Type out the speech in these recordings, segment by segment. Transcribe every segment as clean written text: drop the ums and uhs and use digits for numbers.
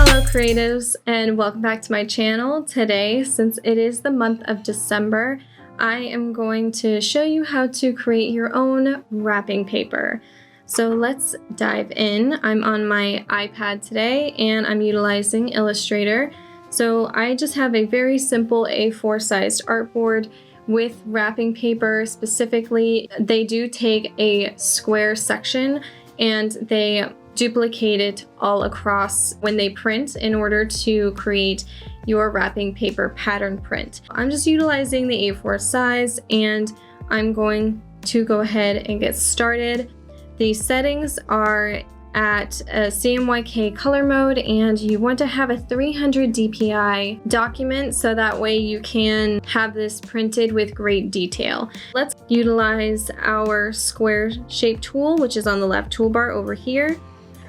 Hello creatives, and welcome back to my channel. Today, since it is the month of December, I am going to show you how to create your own wrapping paper. So let's dive in. I'm on my iPad today and I'm utilizing Illustrator. So I just have a very simple A4 sized artboard with wrapping paper. Specifically, they do take a square section and they duplicate it all across when they print in order to create your wrapping paper pattern print. I'm just utilizing the A4 size and I'm going to go ahead and get started. The settings are at a CMYK color mode, and you want to have a 300 DPI document so that way you can have this printed with great detail. Let's utilize our square shape tool, which is on the left toolbar over here.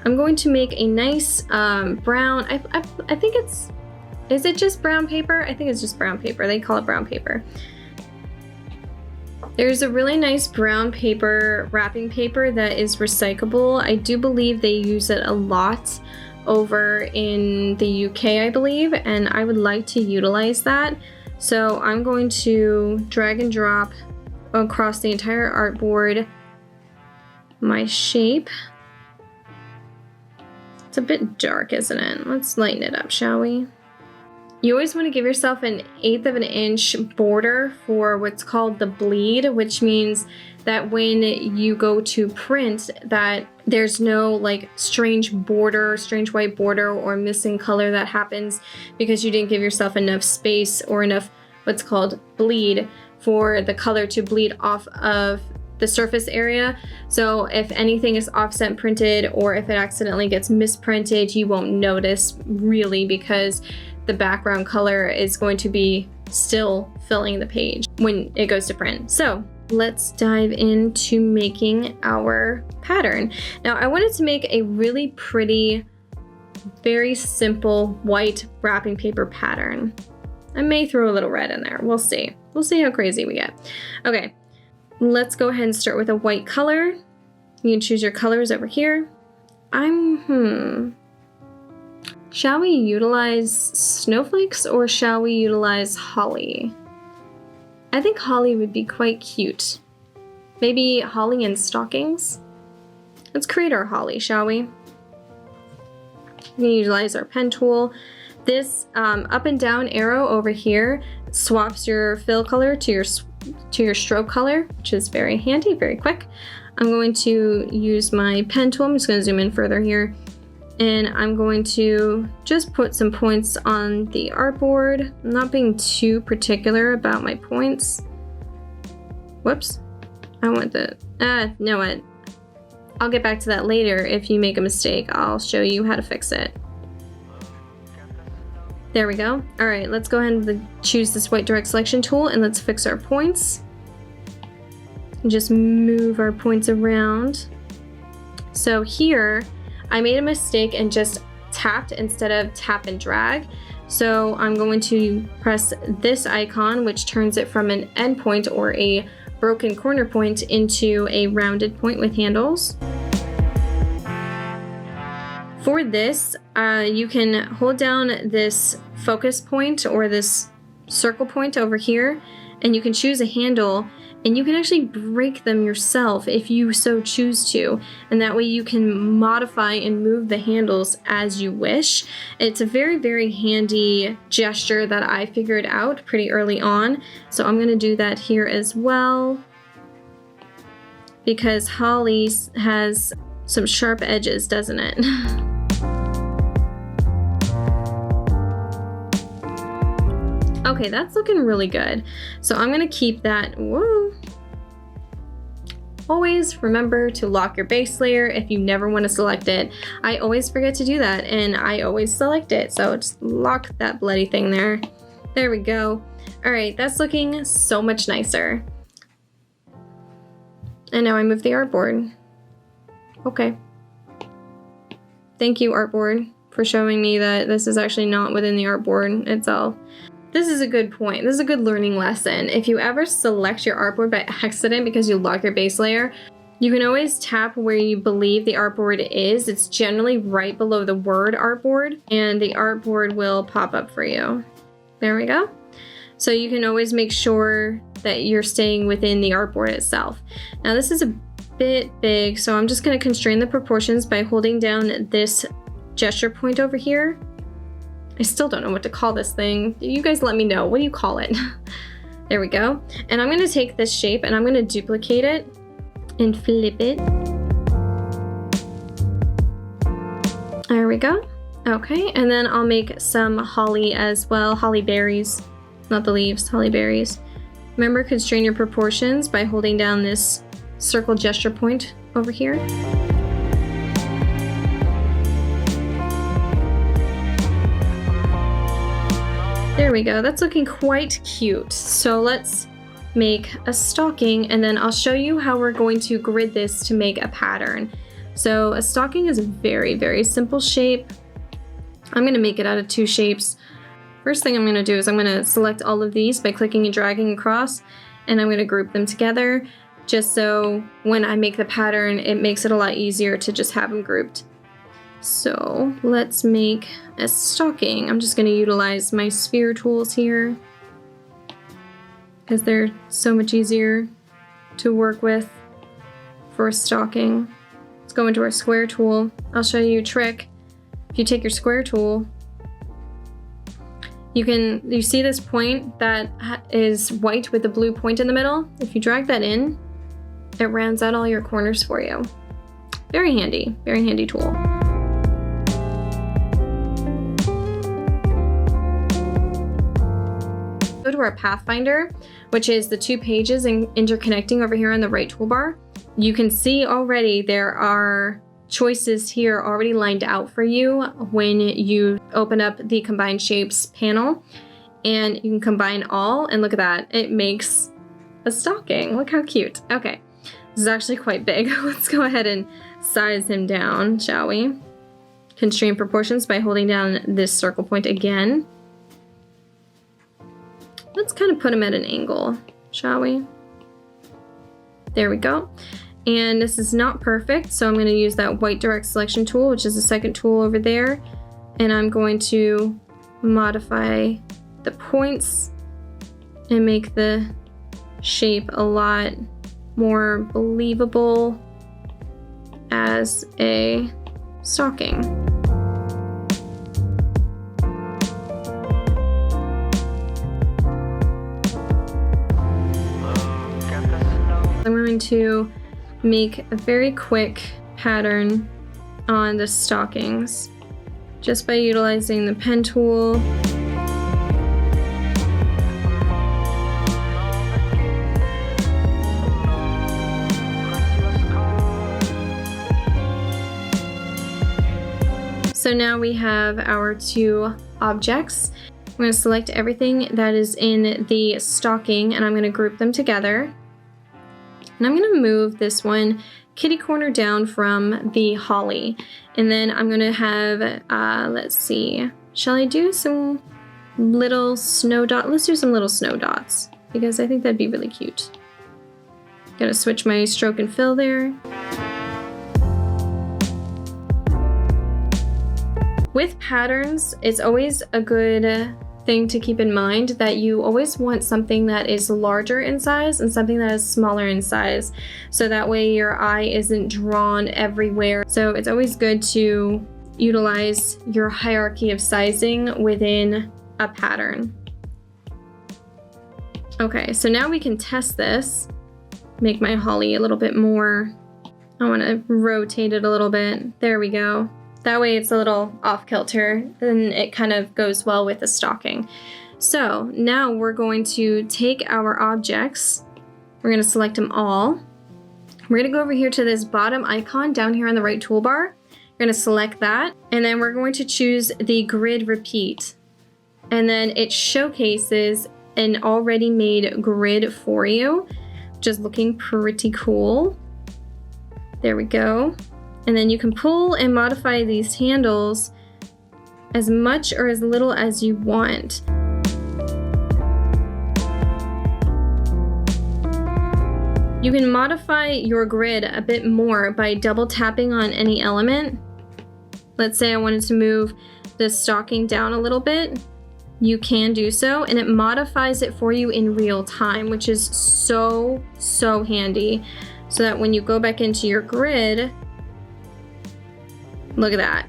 I'm going to make a nice brown, I think is it just brown paper? I think it's just brown paper. They call it brown paper. There's a really nice brown paper, wrapping paper that is recyclable. I do believe they use it a lot over in the UK, I believe, and I would like to utilize that. So I'm going to drag and drop across the entire artboard my shape. It's a bit dark, isn't it? Let's lighten it up, shall we? You always want to give yourself an 1/8 of an inch border for what's called the bleed, which means that when you go to print that there's no like strange border, strange white border or missing color that happens because you didn't give yourself enough space or enough what's called bleed for the color to bleed off of the surface area. So if anything is offset printed or if it accidentally gets misprinted, you won't notice really because the background color is going to be still filling the page when it goes to print. So let's dive into making our pattern. Now I wanted to make a really pretty, very simple white wrapping paper pattern. I may throw a little red in there. We'll see. We'll see how crazy we get. Okay, let's go ahead and start with a white color. You can choose your colors over here. Shall we utilize snowflakes or shall we utilize holly? I think holly would be quite cute. Maybe holly and stockings? Let's create our holly, shall we? We can utilize our pen tool. This up and down arrow over here swaps your fill color to your stroke color, which is very handy, very quick. I'm going to use my pen tool. I'm just going to zoom in further here. And I'm going to just put some points on the artboard. I'm not being too particular about my points. Whoops. I want the, know what? I'll get back to that later. If you make a mistake, I'll show you how to fix it. There we go. All right, let's go ahead and choose this white direct selection tool and let's fix our points. And just move our points around. So here, I made a mistake and just tapped instead of tap and drag. So I'm going to press this icon, which turns it from an end point or a broken corner point into a rounded point with handles. For this, you can hold down this focus point or this circle point over here, and you can choose a handle, and you can actually break them yourself if you so choose to, and that way you can modify and move the handles as you wish. It's a very, very handy gesture that I figured out pretty early on, so I'm going to do that here as well because holly has some sharp edges, doesn't it? Okay, that's looking really good. So I'm gonna keep that. Whoa. Always remember to lock your base layer if you never want to select it. I always forget to do that and I always select it. So just lock that bloody thing there. There we go. All right, that's looking so much nicer. And now I move the artboard. Okay. Thank you, artboard, for showing me that this is actually not within the artboard itself. This is a good point. This is a good learning lesson. If you ever select your artboard by accident because you lock your base layer, You can always tap where you believe the artboard is. It's generally right below the word artboard, and the artboard will pop up for you. There we go. So you can always make sure that you're staying within the artboard itself. Now this is a bit big, so I'm just going to constrain the proportions by holding down this gesture point over here. I still don't know what to call this thing. You guys let me know. What do you call it? There we go. And I'm going to take this shape and I'm going to duplicate it and flip it. There we go. Okay, and then I'll make some holly as well. Holly berries, not the leaves, holly berries. Remember, constrain your proportions by holding down this circle gesture point over here. There we go, that's looking quite cute. So let's make a stocking, and then I'll show you how we're going to grid this to make a pattern. So a stocking is a very, very simple shape. I'm gonna make it out of 2 shapes. First thing I'm gonna do is I'm gonna select all of these by clicking and dragging across, and I'm gonna group them together, just so when I make the pattern, it makes it a lot easier to just have them grouped. So let's make a stocking. I'm just going to utilize my sphere tools here because they're so much easier to work with for a stocking. Let's go into our square tool. I'll show you a trick. If you take your square tool, you see this point that is white with the blue point in the middle? If you drag that in, it rounds out all your corners for you. Very handy tool. Go to our Pathfinder, which is the 2 pages interconnecting over here on the right toolbar. You can see already there are choices here already lined out for you when you open up the Combine Shapes panel, and you can combine all, and look at that, it makes a stocking. Look how cute. Okay, this is actually quite big. Let's go ahead and size him down, shall we? Constrain proportions by holding down this circle point again. Let's kind of put him at an angle, shall we? There we go. And this is not perfect, so I'm going to use that white direct selection tool, which is the second tool over there, and I'm going to modify the points and make the shape a lot more believable as a stocking. I'm going to make a very quick pattern on the stockings just by utilizing the pen tool. So now we have our 2 objects. I'm going to select everything that is in the stocking and I'm going to group them together. And I'm going to move this one kitty corner down from the holly. And then I'm going to have, let's see, shall I do some little snow dots? Let's do some little snow dots because I think that'd be really cute. Gonna switch my stroke and fill there. With patterns, it's always a good thing to keep in mind that you always want something that is larger in size and something that is smaller in size, so that way your eye isn't drawn everywhere. So it's always good to utilize your hierarchy of sizing within a pattern. Okay, so now we can test this. Make my holly a little bit more. I want to rotate it a little bit. There we go. That way it's a little off kilter and it kind of goes well with the stocking. So now we're going to take our objects. We're going to select them all. We're going to go over here to this bottom icon down here on the right toolbar. We're going to select that, and then we're going to choose the grid repeat. And then it showcases an already made grid for you, which is looking pretty cool. There we go. And then you can pull and modify these handles as much or as little as you want. You can modify your grid a bit more by double tapping on any element. Let's say I wanted to move this stocking down a little bit. You can do so, and it modifies it for you in real time, which is so handy. So that when you go back into your grid, look at that.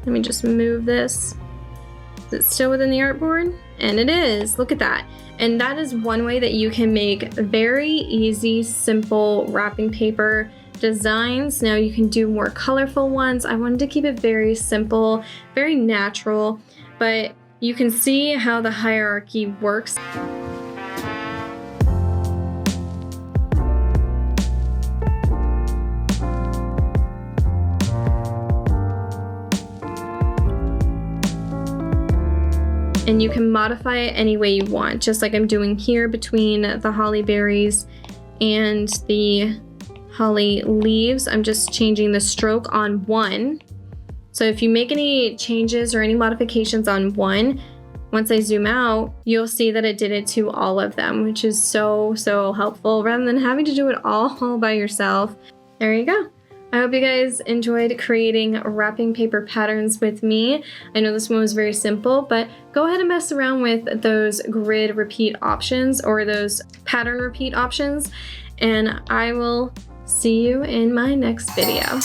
Let me just move this. Is it still within the artboard? And it is, look at that. And that is one way that you can make very easy, simple wrapping paper designs. Now you can do more colorful ones. I wanted to keep it very simple, very natural, but you can see how the hierarchy works. And you can modify it any way you want, just like I'm doing here between the holly berries and the holly leaves. I'm just changing the stroke on one. So if you make any changes or any modifications on one, once I zoom out, you'll see that it did it to all of them, which is so helpful rather than having to do it all by yourself. There you go. I hope you guys enjoyed creating wrapping paper patterns with me. I know this one was very simple, but go ahead and mess around with those grid repeat options or those pattern repeat options, and I will see you in my next video.